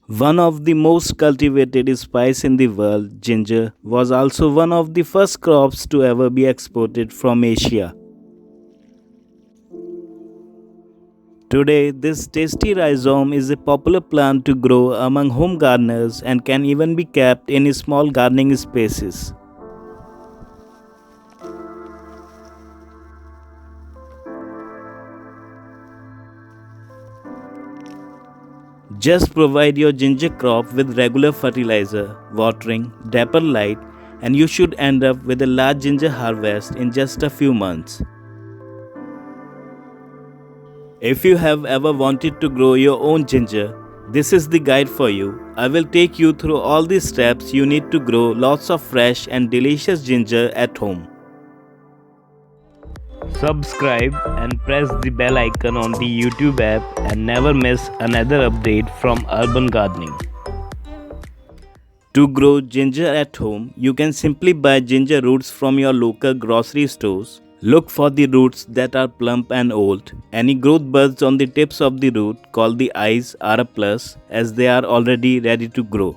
One of the most cultivated spice in the world, ginger, was also one of the first crops to ever be exported from Asia. Today, this tasty rhizome is a popular plant to grow among home gardeners and can even be kept in small gardening spaces. Just provide your ginger crop with regular fertilizer, watering, dappled light, and you should end up with a large ginger harvest in just a few months. If you have ever wanted to grow your own ginger, this is the guide for you. I will take you through all the steps you need to grow lots of fresh and delicious ginger at home. Subscribe and press the bell icon on the YouTube app and never miss another update from urban gardening. To grow ginger at home, you can simply buy ginger roots from your local grocery stores. Look for the roots that are plump and old. Any growth buds on the tips of the root, called the eyes, are a plus as they are already ready to grow.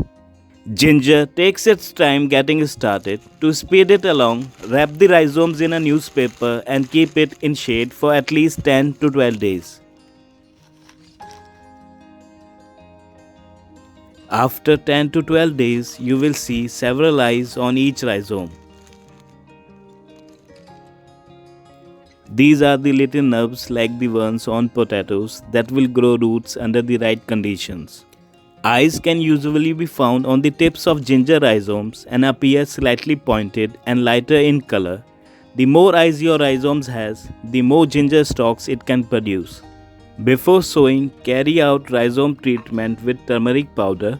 Ginger takes its time getting started. To speed it along, wrap the rhizomes in a newspaper and keep it in shade for at least 10 to 12 days. After 10 to 12 days, you will see several eyes on each rhizome. These are the little nubs like the ones on potatoes that will grow roots under the right conditions. Eyes can usually be found on the tips of ginger rhizomes and appear slightly pointed and lighter in color. The more eyes your rhizomes has, the more ginger stalks it can produce. Before sowing, carry out rhizome treatment with turmeric powder.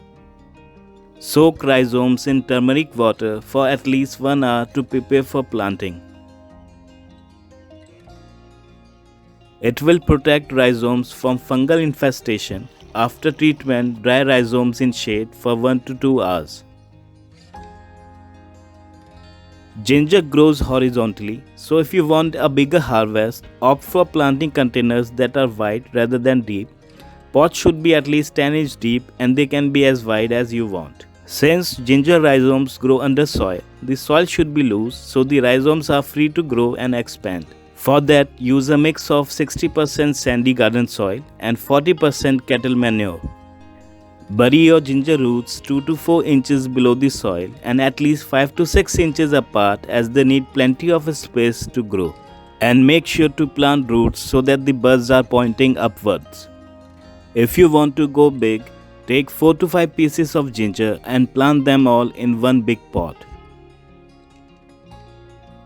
Soak rhizomes in turmeric water for at least 1 hour to prepare for planting. It will protect rhizomes from fungal infestation. After treatment, dry rhizomes in shade for 1 to 2 hours. Ginger grows horizontally, so if you want a bigger harvest, opt for planting containers that are wide rather than deep. Pots should be at least 10 inch deep and they can be as wide as you want. Since ginger rhizomes grow under soil, the soil should be loose so the rhizomes are free to grow and expand. For that, use a mix of 60% sandy garden soil and 40% cattle manure. Bury your ginger roots 2 to 4 inches below the soil and at least 5 to 6 inches apart as they need plenty of space to grow. And make sure to plant roots so that the buds are pointing upwards. If you want to go big, take 4 to 5 pieces of ginger and plant them all in one big pot.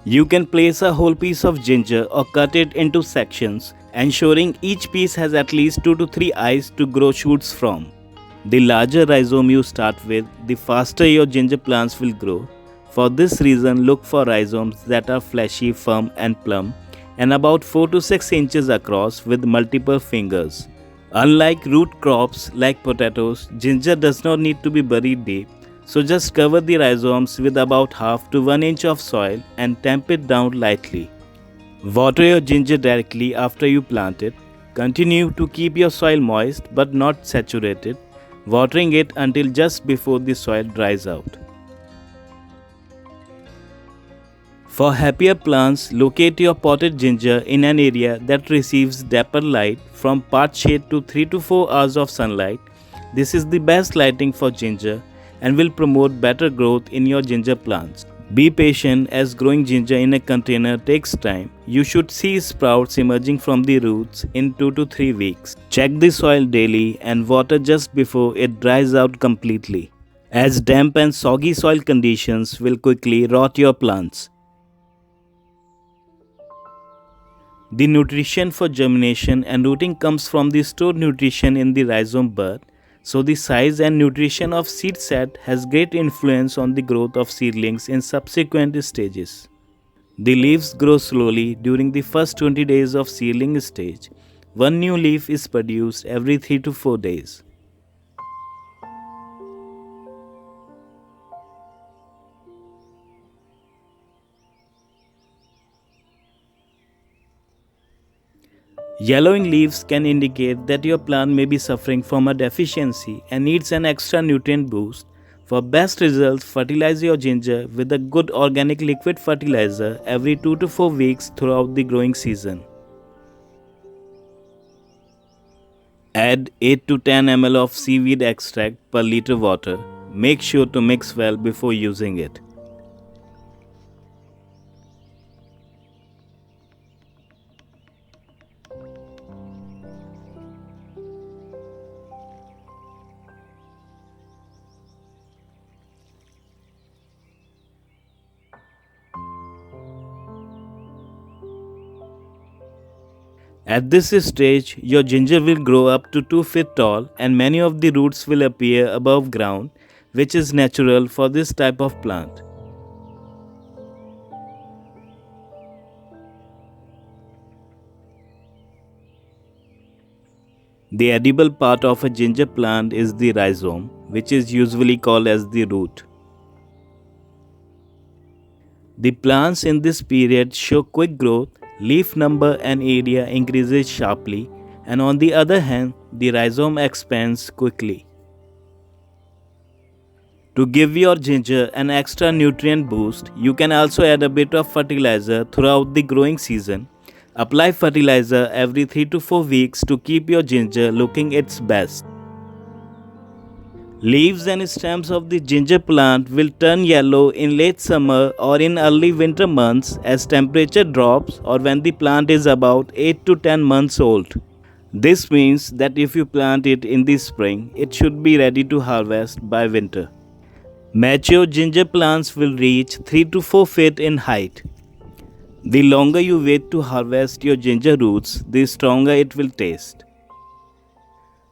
You can place a whole piece of ginger or cut it into sections, ensuring each piece has at least 2 to 3 eyes to grow shoots from. The larger rhizome you start with, the faster your ginger plants will grow. For this reason, look for rhizomes that are fleshy, firm and plump and about 4 to 6 inches across with multiple fingers. Unlike root crops like potatoes, ginger does not need to be buried deep. So just cover the rhizomes with about half to 1 inch of soil and tamp it down lightly. Water your ginger directly after you plant it. Continue to keep your soil moist but not saturated, watering it until just before the soil dries out. For happier plants, locate your potted ginger in an area that receives dappled light from part shade to 3 to 4 hours of sunlight. This is the best lighting for ginger and will promote better growth in your ginger plants. Be patient as growing ginger in a container takes time. You should see sprouts emerging from the roots in 2 to 3 weeks. Check the soil daily and water just before it dries out completely, as damp and soggy soil conditions will quickly rot your plants. The nutrition for germination and rooting comes from the stored nutrition in the rhizome bud. So the size and nutrition of seed set has great influence on the growth of seedlings in subsequent stages. The leaves grow slowly during the first 20 days of seedling stage. One new leaf is produced every 3 to 4 days. Yellowing leaves can indicate that your plant may be suffering from a deficiency and needs an extra nutrient boost. For best results, fertilize your ginger with a good organic liquid fertilizer every 2 to 4 weeks throughout the growing season. Add 8 to 10 ml of seaweed extract per liter water. Make sure to mix well before using it. At this stage, your ginger will grow up to 2 feet tall and many of the roots will appear above ground, which is natural for this type of plant. The edible part of a ginger plant is the rhizome, which is usually called as the root. The plants in this period show quick growth, leaf number and area increases sharply, and on the other hand, the rhizome expands quickly. To give your ginger an extra nutrient boost, you can also add a bit of fertilizer throughout the growing season. Apply fertilizer every 3 to 4 weeks to keep your ginger looking its best. Leaves and stems of the ginger plant will turn yellow in late summer or in early winter months as temperature drops or when the plant is about 8 to 10 months old. This means that if you plant it in the spring, it should be ready to harvest by winter. Mature ginger plants will reach 3 to 4 feet in height. The longer you wait to harvest your ginger roots, the stronger it will taste.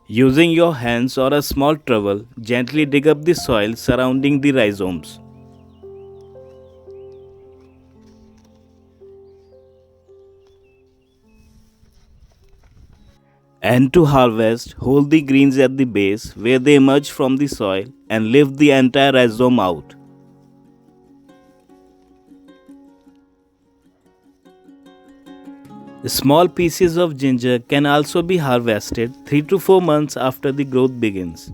Using your hands or a small trowel, gently dig up the soil surrounding the rhizomes. And to harvest, hold the greens at the base where they emerge from the soil and lift the entire rhizome out. Small pieces of ginger can also be harvested 3 to 4 months after the growth begins.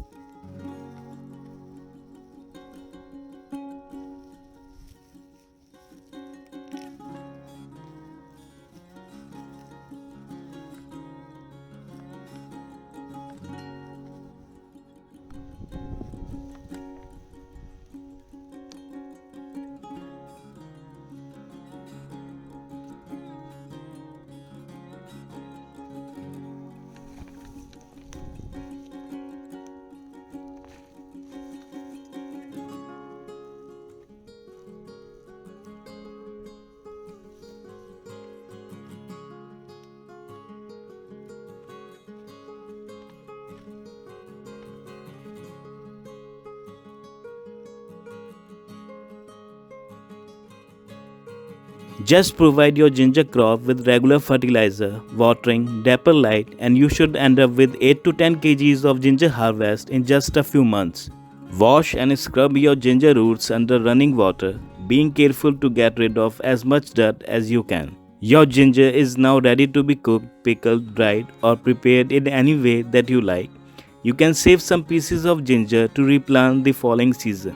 Just provide your ginger crop with regular fertilizer, watering, dappled light, and you should end up with 8 to 10 kgs of ginger harvest in just a few months. Wash and scrub your ginger roots under running water, being careful to get rid of as much dirt as you can. Your ginger is now ready to be cooked, pickled, dried, or prepared in any way that you like. You can save some pieces of ginger to replant the following season.